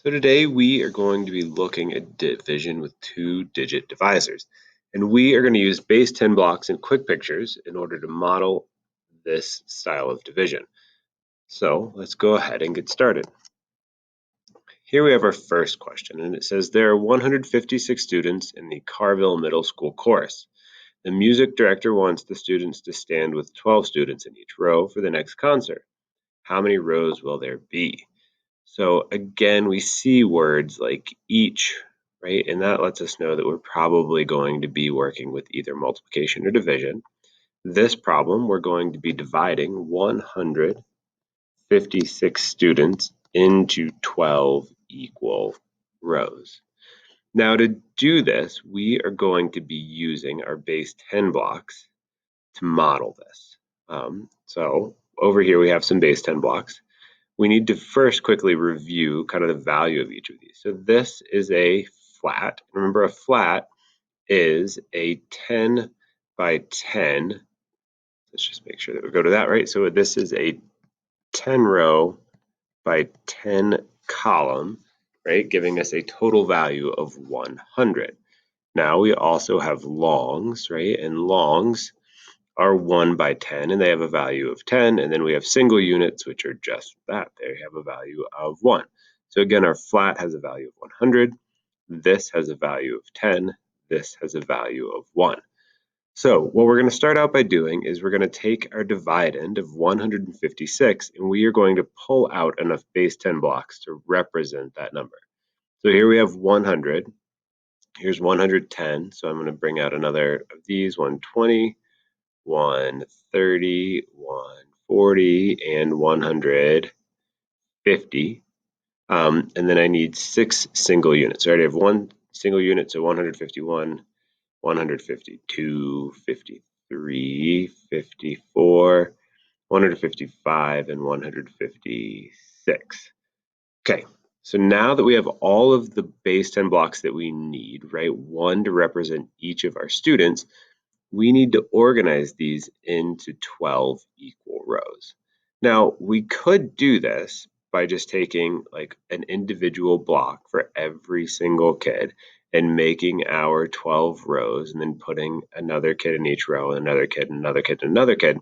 So today we are going to be looking at division with two-digit divisors. And we are going to use base 10 blocks and quick pictures in order to model this style of division. So let's go ahead and get started. Here we have our first question, and it says there are 156 students in the Carville Middle School chorus. The music director wants the students to stand with 12 students in each row for the next concert. How many rows will there be? So again, we see words like each, right? And that lets us know that we're probably going to be working with either multiplication or division. This problem, we're going to be dividing 156 students into 12 equal rows. Now to do this, we are going to be using our base 10 blocks to model this. So over here we have some base 10 blocks. We need to first quickly review kind of the value of each of these. So this is a flat. Remember, a flat is a 10 by 10. Let's just make sure that we go to that, right? So this is a 10 row by 10 column, right? Giving us a total value of 100. Now we also have longs, right? And longs are 1 by 10, and they have a value of 10. And then we have single units, which are just that. They have a value of 1. So again, our flat has a value of 100. This has a value of 10. This has a value of 1. So what we're going to start out by doing is we're going to take our dividend of 156, and we are going to pull out enough base 10 blocks to represent that number. So here we have 100. Here's 110. So I'm going to bring out another of these, 120. 130, 140, and 150. And then I need 6 single units. So I already have 1 single unit, so 151, 152, 53, 54, 155, and 156. Okay, so now that we have all of the base 10 blocks that we need, right, one to represent each of our students, we need to organize these into 12 equal rows. Now, we could do this by just taking like an individual block for every single kid and making our 12 rows and then putting another kid in each row, another kid, another kid, another kid.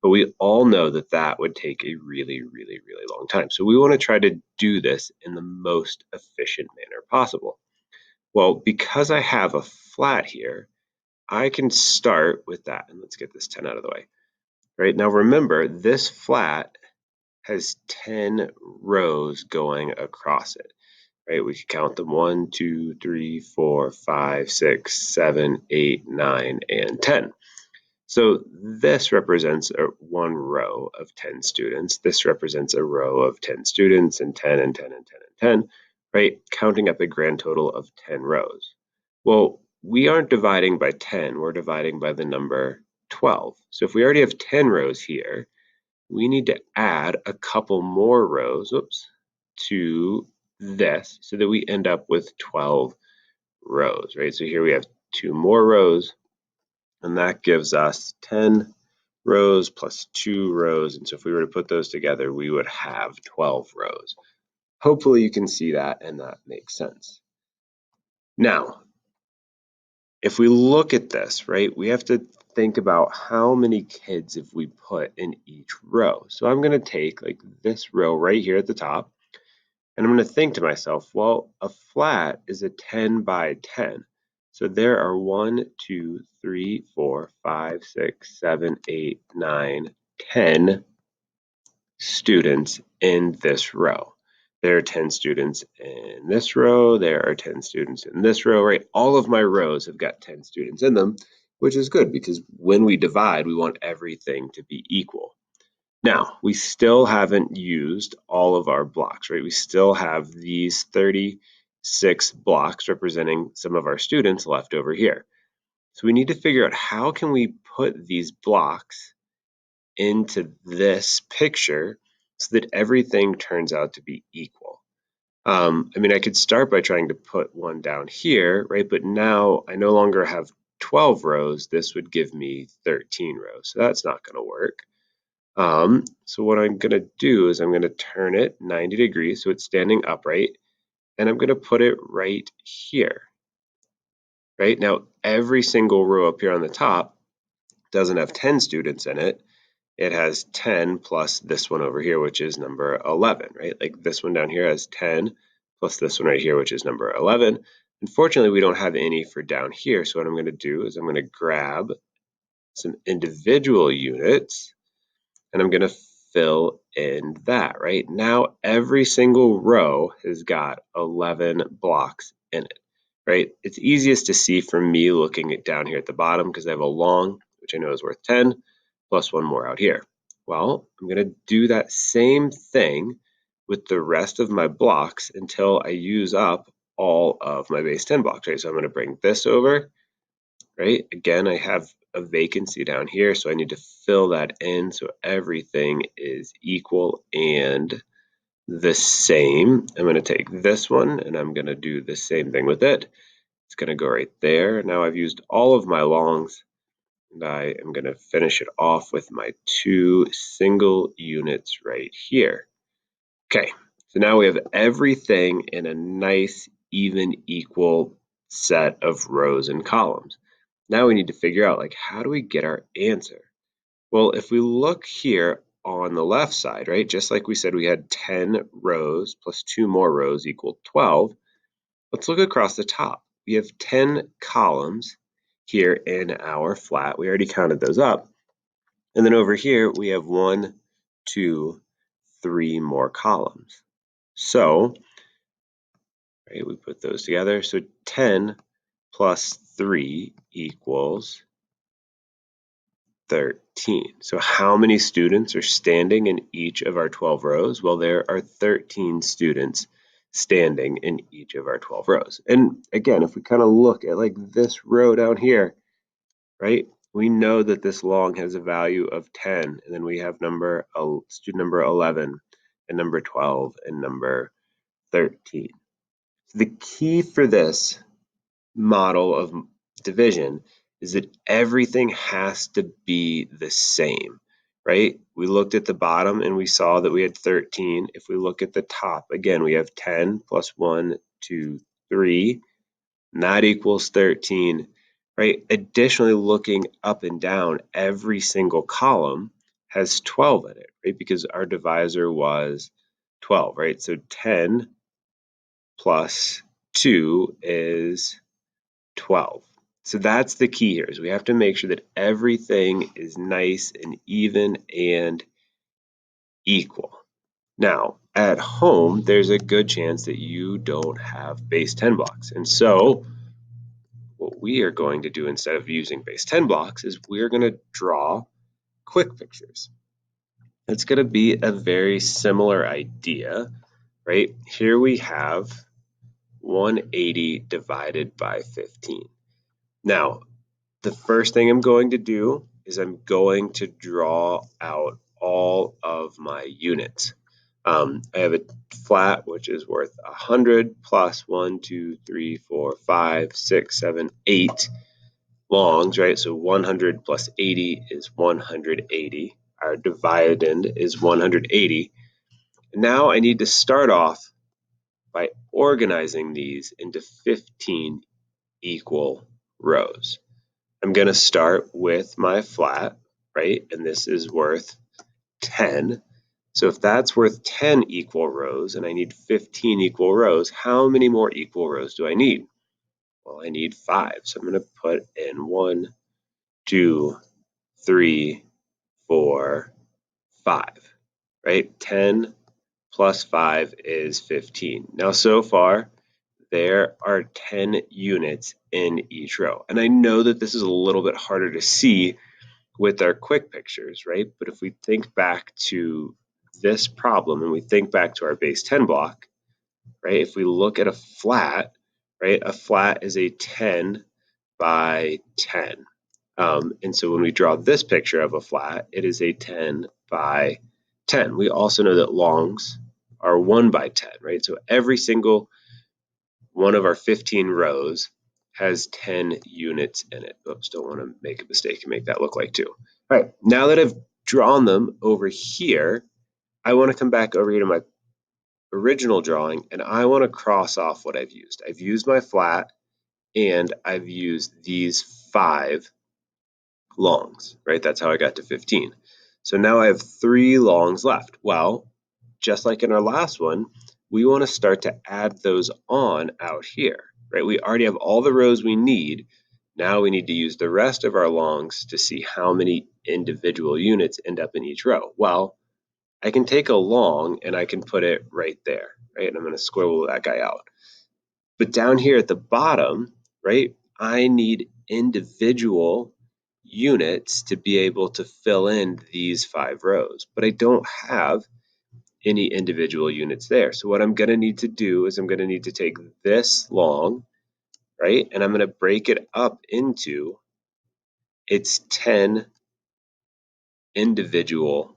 But we all know that that would take a really, really, really long time. So we want to try to do this in the most efficient manner possible. Well, because I have a flat here, I can start with that, and let's get this 10 out of the way. Right now, remember, this flat has 10 rows going across it. Right, we can count them 1, 2, 3, 4, 5, 6, 7, 8, 9, and 10. So this represents one row of 10 students. This represents a row of 10 students, and 10 and 10 and 10 and 10, right? Counting up a grand total of 10 rows. Well, we aren't dividing by 10, we're dividing by the number 12. So if we already have 10 rows here, we need to add a couple more rows, to this so that we end up with 12 rows, right? So here we have 2 more rows, and that gives us 10 rows plus 2 rows. And so if we were to put those together, we would have 12 rows. Hopefully you can see that and that makes sense. Now, if we look at this, right, we have to think about how many kids have we put in each row. So I'm going to take like this row right here at the top, and I'm going to think to myself, well, a flat is a 10 by 10. So there are 1, 2, 3, 4, 5, 6, 7, 8, 9, 10 students in this row. There are 10 students in this row. There are 10 students in this row, right? All of my rows have got 10 students in them, which is good because when we divide, we want everything to be equal. Now, we still haven't used all of our blocks, right? We still have these 36 blocks representing some of our students left over here. So we need to figure out how can we put these blocks into this picture so that everything turns out to be equal. I mean, I could start by trying to put one down here, right? But now I no longer have 12 rows. This would give me 13 rows. So that's not going to work. So what I'm going to do is I'm going to turn it 90 degrees so it's standing upright. and I'm going to put it right here. Right now, every single row up here on the top doesn't have 10 students in it. It has 10 plus this one over here, which is number 11, right? Like this one down here has 10 plus this one right here, which is number 11. Unfortunately, we don't have any for down here. So what I'm going to do is I'm going to grab some individual units and I'm going to fill in that, right? Now, every single row has got 11 blocks in it, right? It's easiest to see from me looking at down here at the bottom because I have a long, which I know is worth 10, plus one more out here. Well, I'm going to do that same thing with the rest of my blocks until I use up all of my base 10 blocks, right? So I'm going to bring this over, right? Again, I have a vacancy down here, so I need to fill that in so everything is equal and the same. I'm going to take this one and I'm going to do the same thing with it. It's going to go right there. Now I've used all of my longs and I am going to finish it off with my 2 single units right here. Okay, so now we have everything in a nice, even, equal set of rows and columns. Now we need to figure out, like, how do we get our answer? Well, if we look here on the left side, right, just like we said we had 10 rows plus 2 more rows equal 12, let's look across the top. We have 10 columns here in our flat. We already counted those up. And then over here, we have 1, 2, 3 more columns. So, right, we put those together. So 10 plus 3 equals 13. So how many students are standing in each of our 12 rows? Well, there are 13 students standing in each of our 12 rows. And again, if we kind of look at like this row down here, right, we know that this long has a value of 10, and then we have student number 11 and number 12 and number 13. The key for this model of division is that everything has to be the same, right? We looked at the bottom and we saw that we had 13. If we look at the top, again, we have 10 plus 1, 2, 3, and that equals 13, right? Additionally, looking up and down, every single column has 12 in it, right? Because our divisor was 12, right? So 10 plus 2 is 12. So that's the key here, is we have to make sure that everything is nice and even and equal. Now, at home, there's a good chance that you don't have base 10 blocks. And so what we are going to do instead of using base 10 blocks is we're going to draw quick pictures. It's going to be a very similar idea, right? Here we have 180 divided by 15. Now, the first thing I'm going to do is I'm going to draw out all of my units. I have a flat which is worth 100 plus 1, 2, 3, 4, 5, 6, 7, 8 longs, right? So 100 plus 80 is 180. Our dividend is 180. And now I need to start off by organizing these into 15 equal rows. I'm going to start with my flat, right? And this is worth 10. So if that's worth 10 equal rows and I need 15 equal rows, how many more equal rows do I need? Well, I need 5. So I'm going to put in 1, 2, 3, 4, 5, right? 10 plus 5 is 15. Now, so far, there are 10 units in each row. And I know that this is a little bit harder to see with our quick pictures, right? But if we think back to this problem and we think back to our base 10 block, right? If we look at a flat, right? A flat is a 10 by 10. And so when we draw this picture of a flat, it is a 10 by 10. We also know that longs are 1 by 10, right? So every single one of our 15 rows has 10 units in it. Oops, don't want to make a mistake and make that look like 2. All right, now that I've drawn them over here, I want to come back over here to my original drawing and I want to cross off what I've used. I've used my flat and I've used these 5 longs, right? That's how I got to 15. So now I have 3 longs left. Well, just like in our last one, we want to start to add those on out here, right? We already have all the rows we need. Now we need to use the rest of our longs to see how many individual units end up in each row. Well, I can take a long and I can put it right there, right? And I'm going to squivel that guy out. But down here at the bottom, right, I need individual units to be able to fill in these 5 rows, but I don't have any individual units there. So what I'm going to need to do is I'm going to need to take this long, right, and I'm going to break it up into its 10 individual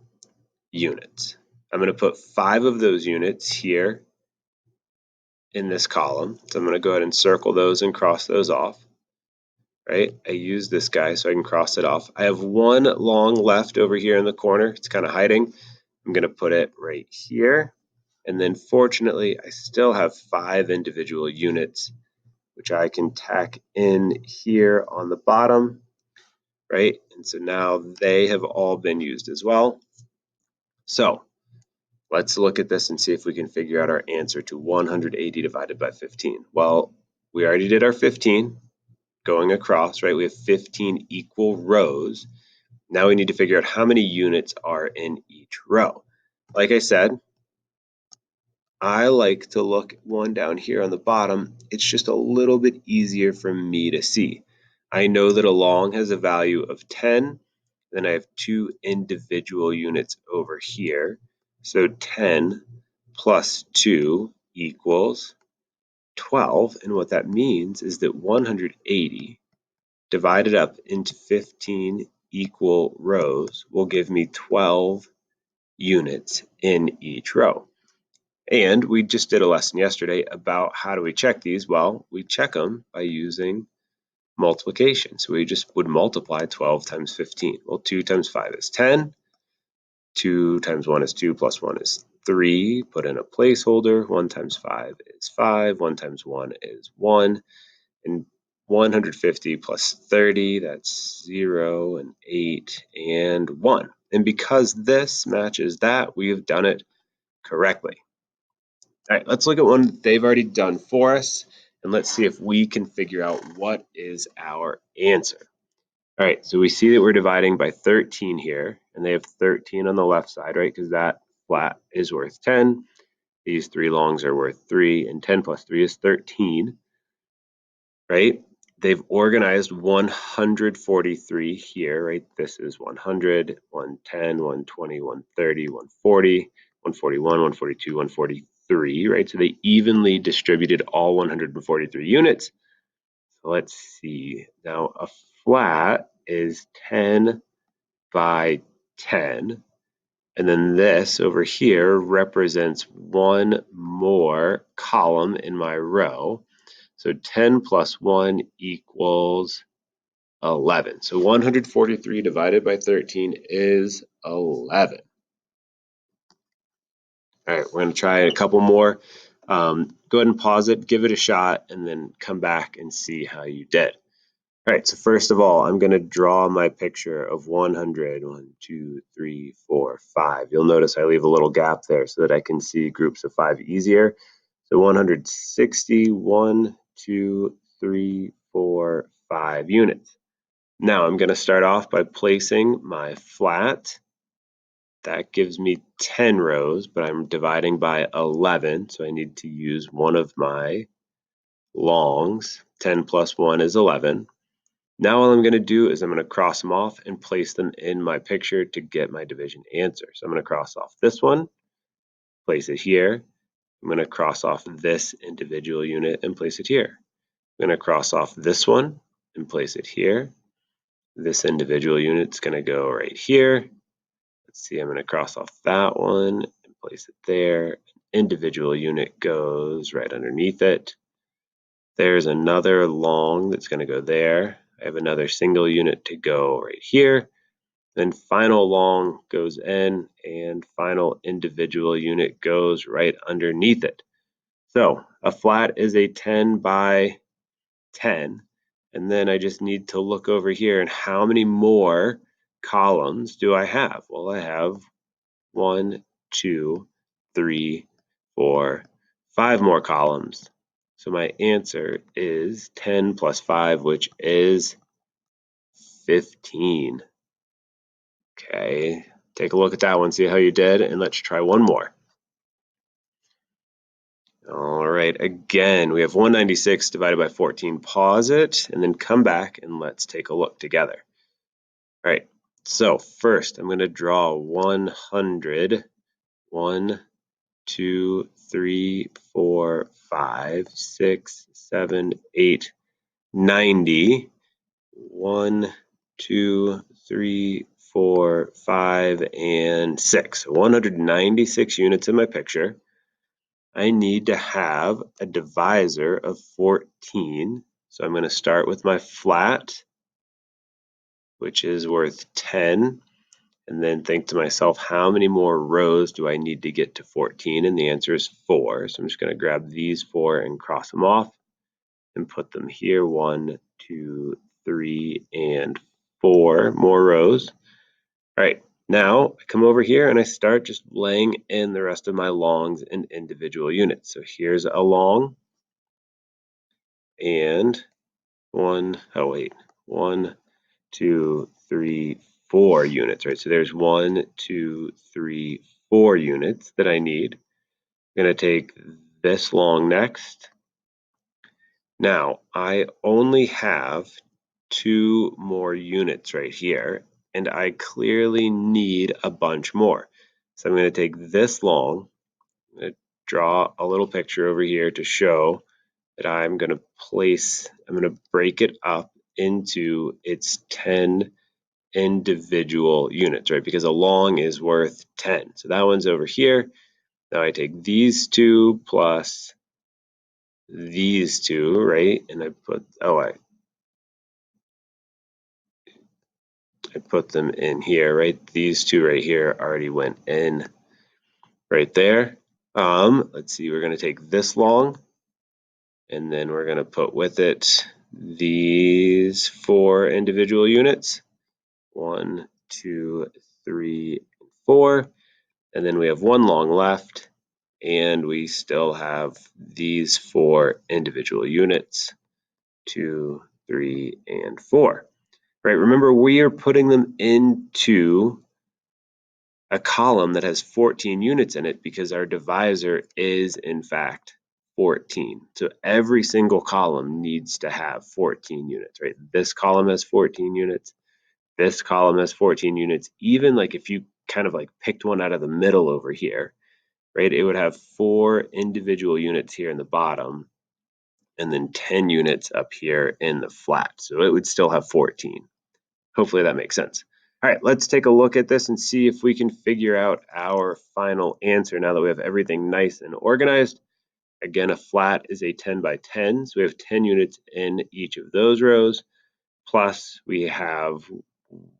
units. I'm going to put 5 of those units here in this column. So I'm going to go ahead and circle those and cross those off. Right? I use this guy so I can cross it off. I have 1 long left over here in the corner. It's kind of hiding. I'm going to put it right here. And then fortunately, I still have 5 individual units, which I can tack in here on the bottom, right? And so now they have all been used as well. So let's look at this and see if we can figure out our answer to 180 divided by 15. Well, we already did our 15. Going across, right? We have 15 equal rows. Now we need to figure out how many units are in each row. Like I said, I like to look one down here on the bottom. It's just a little bit easier for me to see. I know that a long has a value of 10. Then I have 2 individual units over here. So 10 plus 2 equals 12. And what that means is that 180 divided up into 15 equal rows will give me 12 units in each row. And we just did a lesson yesterday about how do we check these? Well, we check them by using multiplication. So we just would multiply 12 times 15. Well, 2 times 5 is 10. 2 times 1 is 2 plus 1 is 3. Put in a placeholder. 1 times 5 is 5. 1 times 1 is 1. And 150 plus 30, that's 0 and 8 and 1. And because this matches that, we have done it correctly. All right, let's look at one they've already done for us, and let's see if we can figure out what is our answer. All right, so we see that we're dividing by 13 here, and they have 13 on the left side, right? Because that flat is worth 10. These 3 longs are worth 3, and 10 plus 3 is 13. Right? They've organized 143 here, right? This is 100, 110, 120, 130, 140, 141, 142, 143, right? So they evenly distributed all 143 units. So let's see. Now a flat is 10 by 10. And then this over here represents one more column in my row. So 10 plus 1 equals 11. So 143 divided by 13 is 11. All right, we're going to try a couple more. Go ahead and pause it, give it a shot, and then come back and see how you did. All right, so first of all, I'm going to draw my picture of 100. 1, 2, 3, 4, 5. You'll notice I leave a little gap there so that I can see groups of 5 easier. So 160, 1, 2, 3, 4, 5 units. Now I'm going to start off by placing my flat. That gives me 10 rows, but I'm dividing by 11, so I need to use one of my longs. 10 plus 1 is 11. Now all I'm going to do is I'm going to cross them off and place them in my picture to get my division answer. So I'm going to cross off this one, place it here. I'm going to cross off this individual unit and place it here. I'm going to cross off this one and place it here. This individual unit's going to go right here. Let's see, I'm going to cross off that one and place it there. Individual unit goes right underneath it. There's another long that's going to go there. I have another single unit to go right here. Then final long goes in, and final individual unit goes right underneath it. So a flat is a 10 by 10. And then I just need to look over here and how many more columns do I have? Well, I have 1, 2, 3, 4, 5 more columns. So my answer is 10 plus 5, which is 15. Okay, take a look at that one, see how you did, and let's try one more. All right, again, we have 196 divided by 14. Pause it, and then come back, and let's take a look together. All right, so first I'm going to draw 100. 1, 2, 3, 4, 5, 6, 7, 8, 90. 1, 2, 3, 4, 5, and 6. 196 units in my picture. I need to have a divisor of 14. So I'm going to start with my flat, which is worth 10, and then think to myself, how many more rows do I need to get to 14? And the answer is 4. So I'm just going to grab these 4 and cross them off and put them here. 1, 2, 3, and 4 more rows. All right, now I come over here and I start just laying in the rest of my longs in individual units. So here's a long, and 1, 2, 3, 4 units, right? So there's 1, 2, 3, 4 units that I need. I'm going to take this long next. Now, I only have 2 more units right here, and I clearly need a bunch more. So I'm going to take this long, I'm going to draw a little picture over here to show that I'm going to break it up into its 10 individual units, right? Because a long is worth 10. So that one's over here. Now I take these 2 plus these 2, right? And I put them in here, right? These 2 right here already went in right there. Let's see, we're going to take this long, and then we're going to put with it these 4 individual units. 1, 2, 3, 4. And then we have 1 long left, and we still have these 4 individual units. 2, 3, and 4. Right, remember we are putting them into a column that has 14 units in it because our divisor is in fact 14. So every single column needs to have 14 units, right? This column has 14 units. This column has 14 units. Even like if you kind of like picked one out of the middle over here, right? It would have 4 individual units here in the bottom and then 10 units up here in the flat. So it would still have 14. Hopefully that makes sense. All right, let's take a look at this and see if we can figure out our final answer now that we have everything nice and organized. Again, a flat is a 10 by 10, so we have 10 units in each of those rows. Plus we have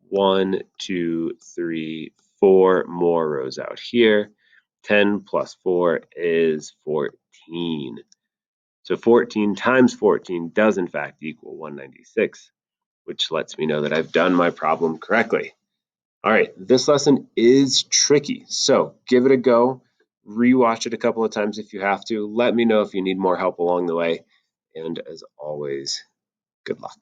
1, 2, 3, 4 more rows out here. 10 plus 4 is 14. So 14 times 14 does in fact equal 196, which lets me know that I've done my problem correctly. All right, this lesson is tricky, so give it a go. Rewatch it a couple of times if you have to. Let me know if you need more help along the way. And as always, good luck.